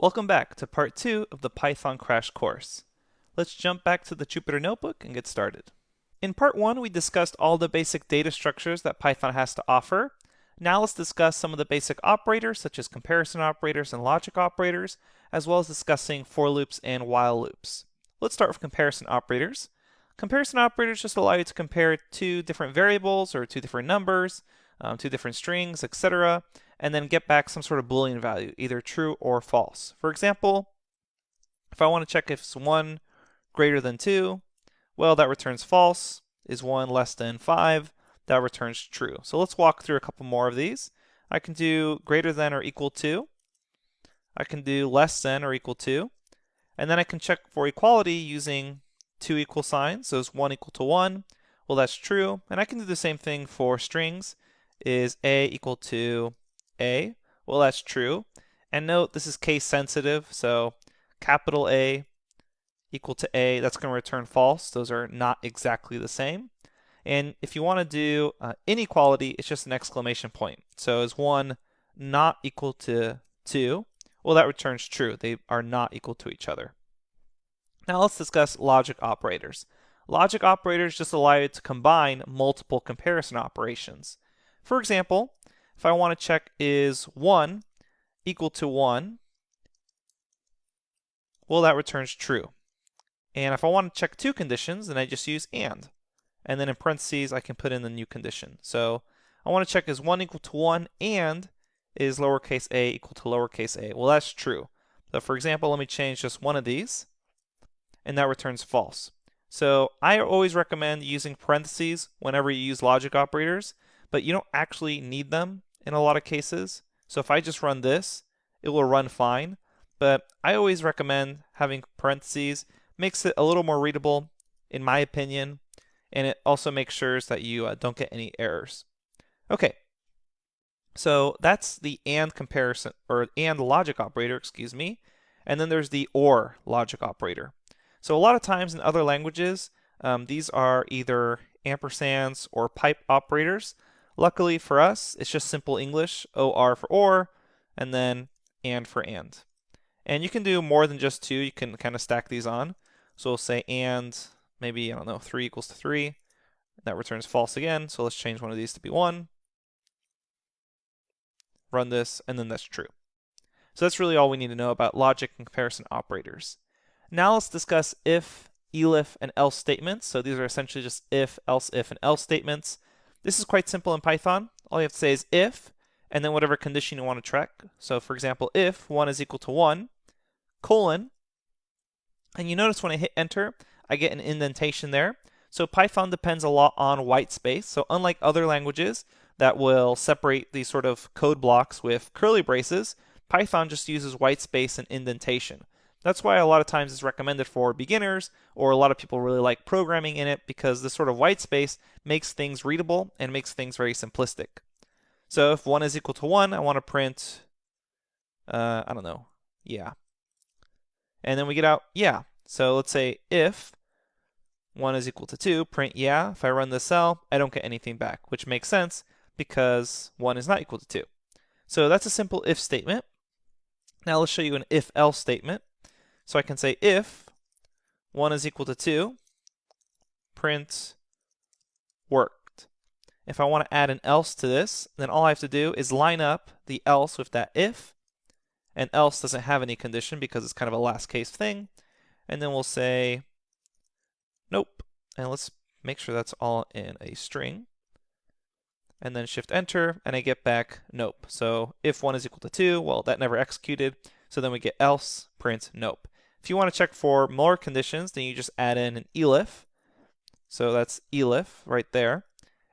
Welcome back to part 2 of the Python crash course. Let's jump back to the Jupyter Notebook and get started. In part 1, we discussed all the basic data structures that Python has to offer. Now let's discuss some of the basic operators, such as comparison operators and logic operators, as well as discussing for loops and while loops. Let's start with comparison operators. Comparison operators just allow you to compare two different variables or two different numbers, two different strings, etc., and then get back some sort of Boolean value, either true or false. For example, if I want to check if it's 1 greater than 2, well, that returns false. Is 1 less than 5? That returns true. So let's walk through a couple more of these. I can do greater than or equal to. I can do less than or equal to. And then I can check for equality using two equal signs. So is 1 equal to 1? Well, that's true. And I can do the same thing for strings. Is A equal to A? Well, that's true. And note, this is case sensitive. So capital A equal to A, that's going to return false. Those are not exactly the same. And if you want to do inequality, it's just an exclamation point. So is 1 not equal to 2? Well, that returns true. They are not equal to each other. Now let's discuss logic operators. Logic operators just allow you to combine multiple comparison operations. For example, if I want to check is 1 equal to 1, well, that returns true. And if I want to check two conditions, then I just use and. And then in parentheses, I can put in the new condition. So I want to check is 1 equal to 1 and is lowercase a equal to lowercase a. Well, that's true. So for example, let me change just one of these, and that returns false. So I always recommend using parentheses whenever you use logic operators, but you don't actually need them in a lot of cases. So if I just run this, it will run fine. But I always recommend having parentheses. Makes it a little more readable, in my opinion, and it also makes sure that you don't get any errors. Okay, so that's the and comparison, or and logic operator, excuse me, and then there's the or logic operator. So a lot of times in other languages, these are either ampersands or pipe operators. Luckily for us, it's just simple English, or for or, and then and for and. And you can do more than just two. You can kind of stack these on. So we'll say and maybe, I don't know, 3 equals to 3. That returns false again. So let's change one of these to be 1. Run this, and then that's true. So that's really all we need to know about logic and comparison operators. Now let's discuss if, elif, and else statements. So these are essentially just if, else, if, and else statements. This is quite simple in Python. All you have to say is if, and then whatever condition you want to check. So for example, if 1 is equal to 1, colon, and you notice when I hit enter, I get an indentation there. So Python depends a lot on white space. So unlike other languages that will separate these sort of code blocks with curly braces, Python just uses white space and indentation. That's why a lot of times it's recommended for beginners, or a lot of people really like programming in it, because this sort of white space makes things readable and makes things very simplistic. So if 1 is equal to 1, I want to print, I don't know, yeah. And then we get out yeah. So let's say if 1 is equal to 2, print yeah. If I run this cell, I don't get anything back, which makes sense because 1 is not equal to 2. So that's a simple if statement. Now let's show you an if-else statement. So I can say if 1 is equal to 2, print worked. If I want to add an else to this, then all I have to do is line up the else with that if, and else doesn't have any condition because it's kind of a last case thing. And then we'll say nope, and let's make sure that's all in a string. And then shift enter, and I get back nope. So if 1 is equal to 2, well, that never executed. So then we get else, print nope. If you want to check for more conditions, then you just add in an elif. So that's elif right there.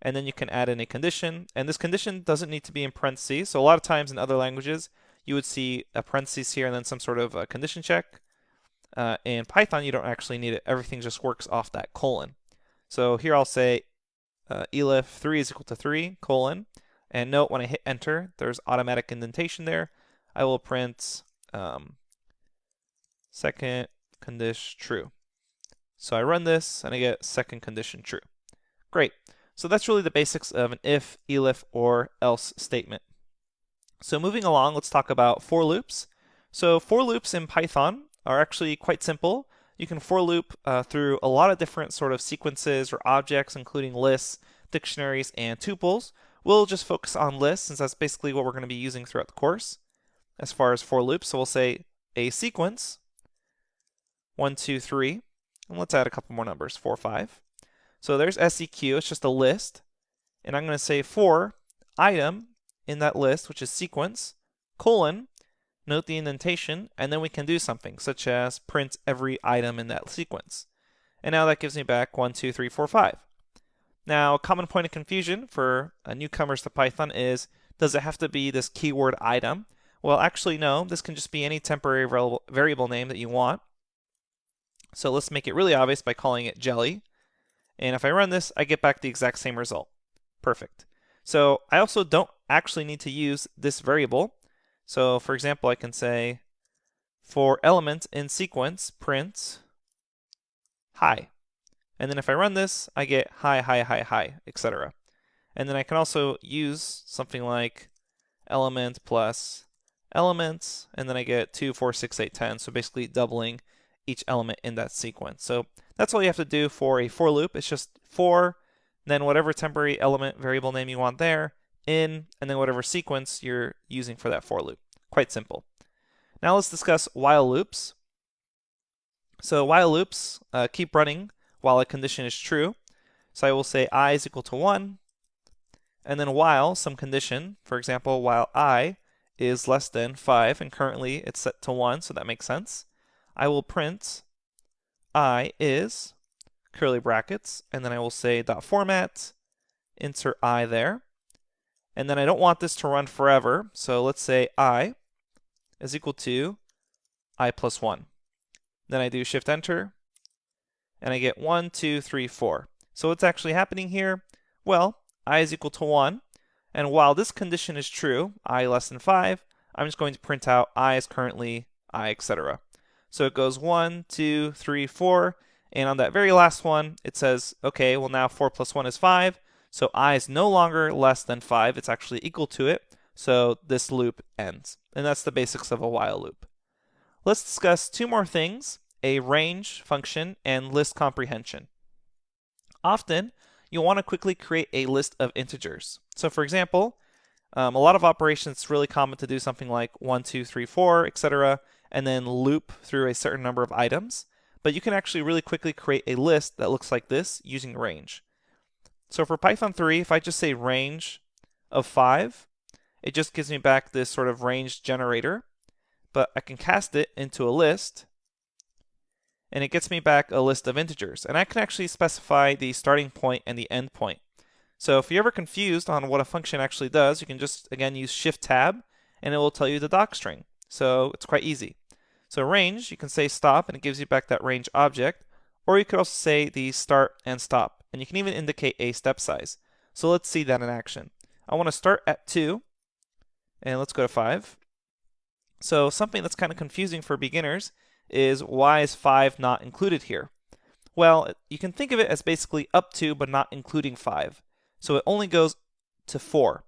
And then you can add in a condition. And this condition doesn't need to be in parentheses. So a lot of times in other languages, you would see a parentheses here and then some sort of a condition check. In Python, you don't actually need it. Everything just works off that colon. So here I'll say elif 3 is equal to 3, colon. And note when I hit enter, there's automatic indentation there. I will print second condition true. So I run this, and I get second condition true. Great. So that's really the basics of an if, elif, or else statement. So moving along, let's talk about for loops. So for loops in Python are actually quite simple. You can for loop through a lot of different sort of sequences or objects, including lists, dictionaries, and tuples. We'll just focus on lists since that's basically what we're going to be using throughout the course as far as for loops. So we'll say a sequence, 1, 2, 3, and let's add a couple more numbers, 4, 5. So there's SEQ, it's just a list, and I'm going to say for item in that list, which is sequence, colon, note the indentation, and then we can do something, such as print every item in that sequence. And now that gives me back 1, 2, 3, 4, 5. Now, a common point of confusion for newcomers to Python is, does it have to be this keyword item? Well, actually, no. This can just be any temporary variable name that you want. So let's make it really obvious by calling it jelly. And if I run this, I get back the exact same result. Perfect. So I also don't actually need to use this variable. So for example, I can say for element in sequence, print hi. And then if I run this, I get hi, hi, hi, hi, etc. And then I can also use something like element plus elements, and then I get 2, 4, 6, 8, 10. So basically doubling each element in that sequence. So that's all you have to do for a for loop. It's just for, then whatever temporary element variable name you want there, in, and then whatever sequence you're using for that for loop. Quite simple. Now let's discuss while loops. So while loops keep running while a condition is true. So I will say I is equal to 1, and then while some condition, for example, while I is less than 5, and currently it's set to 1, so that makes sense, I will print I is curly brackets, and then I will say dot format, insert I there. And then I don't want this to run forever, so let's say I is equal to I plus 1. Then I do shift enter, and I get 1, 2, 3, 4. So what's actually happening here? Well, I is equal to 1, and while this condition is true, I less than 5, I'm just going to print out I is currently I, etc. So it goes 1, 2, 3, 4, and on that very last one, it says, okay, well now 4 plus 1 is 5, so I is no longer less than 5, it's actually equal to it, so this loop ends. And that's the basics of a while loop. Let's discuss two more things, a range function and list comprehension. Often, you'll want to quickly create a list of integers. So for example, a lot of operations, it's really common to do something like 1, 2, 3, 4, etc., and then loop through a certain number of items. But you can actually really quickly create a list that looks like this using range. So for Python 3, if I just say range of 5, it just gives me back this sort of range generator. But I can cast it into a list, and it gets me back a list of integers. And I can actually specify the starting point and the end point. So if you're ever confused on what a function actually does, you can just, again, use Shift-Tab, and it will tell you the docstring. So it's quite easy. So range, you can say stop, and it gives you back that range object. Or you could also say the start and stop. And you can even indicate a step size. So let's see that in action. I want to start at 2, and let's go to 5. So something that's kind of confusing for beginners is why is 5 not included here? Well, you can think of it as basically up to but not including 5. So it only goes to 4.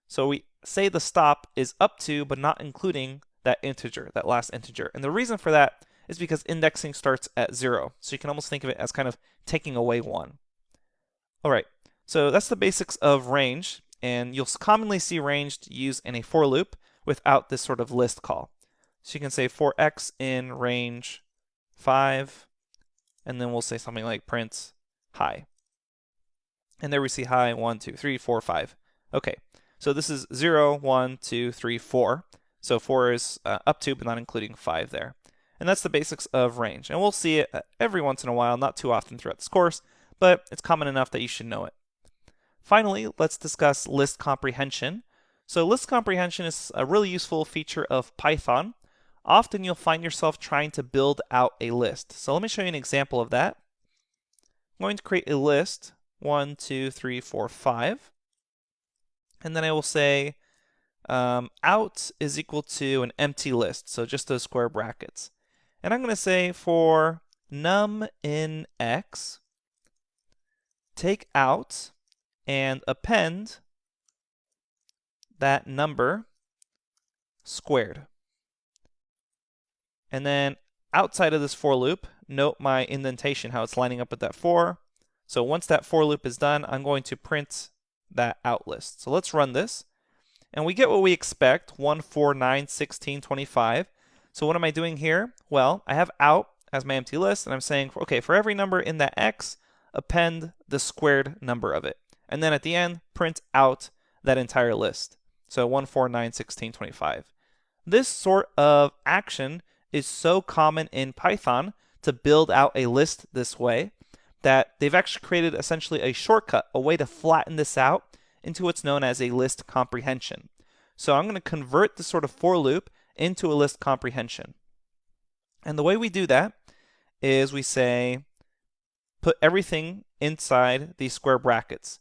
So we say the stop is up to but not including that integer, that last integer. And the reason for that is because indexing starts at 0. So you can almost think of it as kind of taking away 1. All right, so that's the basics of range. And you'll commonly see range used in a for loop without this sort of list call. So you can say for x in range 5, and then we'll say something like print hi. And there we see hi, 1, 2, 3, 4, 5. Okay, so this is 0, 1, 2, 3, 4. So 4 is up to, but not including 5 there. And that's the basics of range. And we'll see it every once in a while, not too often throughout this course, but it's common enough that you should know it. Finally, let's discuss list comprehension. So list comprehension is a really useful feature of Python. Often you'll find yourself trying to build out a list. So let me show you an example of that. I'm going to create a list, 1, 2, 3, 4, 5. And then I will say out is equal to an empty list, so just those square brackets. And I'm going to say for num in x, take out and append that number squared. And then outside of this for loop, note my indentation, how it's lining up with that for. So once that for loop is done, I'm going to print that out list. So let's run this. And we get what we expect, 1, 4, 9, 16, 25. So what am I doing here? Well, I have out as my empty list, and I'm saying, okay, for every number in that x, append the squared number of it. And then at the end, print out that entire list. So 1, 4, 9, 16, 25. This sort of action is so common in Python to build out a list this way that they've actually created essentially a shortcut, a way to flatten this out into what's known as a list comprehension. So I'm going to convert this sort of for loop into a list comprehension. And the way we do that is we say, put everything inside these square brackets.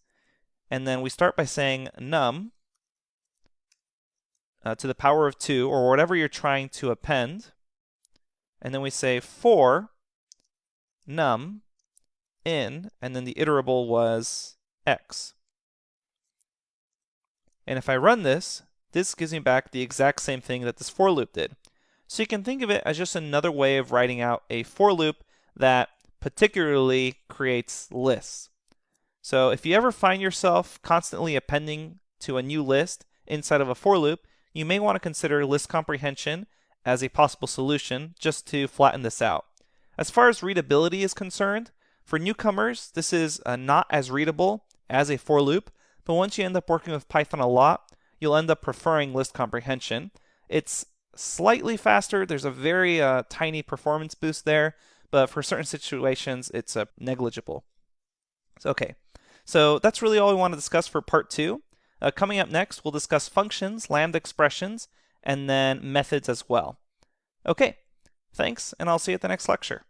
And then we start by saying num to the power of 2, or whatever you're trying to append. And then we say for num in, and then the iterable was x. And if I run this, this gives me back the exact same thing that this for loop did. So you can think of it as just another way of writing out a for loop that particularly creates lists. So if you ever find yourself constantly appending to a new list inside of a for loop, you may want to consider list comprehension as a possible solution just to flatten this out. As far as readability is concerned, for newcomers, this is not as readable as a for loop, but once you end up working with Python a lot, you'll end up preferring list comprehension. It's slightly faster. There's a very tiny performance boost there, but for certain situations, it's negligible. Okay, so that's really all we want to discuss for part 2. Coming up next, we'll discuss functions, lambda expressions, and then methods as well. Okay, thanks, and I'll see you at the next lecture.